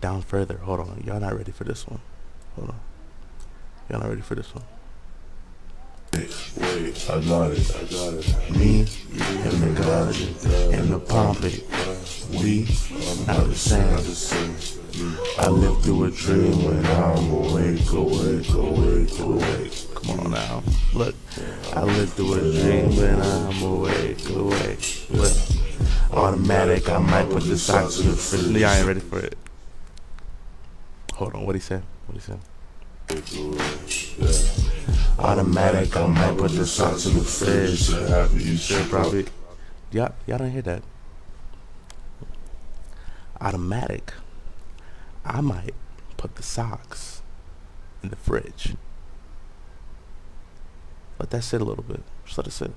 it down further. Hold on, y'all not ready for this one. Hold on, y'all not ready for this one. Wait, I got it. Me and the God and the pompey, we not the same. I live through a dream when I'm awake. Come on now, look. I live through a dream when I'm awake. Look, automatic. I might put the socks in the fridge. Yeah, I ain't ready for it. Hold on, what he said? Automatic. I might put the socks in the fridge. You should Probably. Y'all don't hear that. Automatic. I might put the socks in the fridge. Let that sit a little bit. Just let it sit.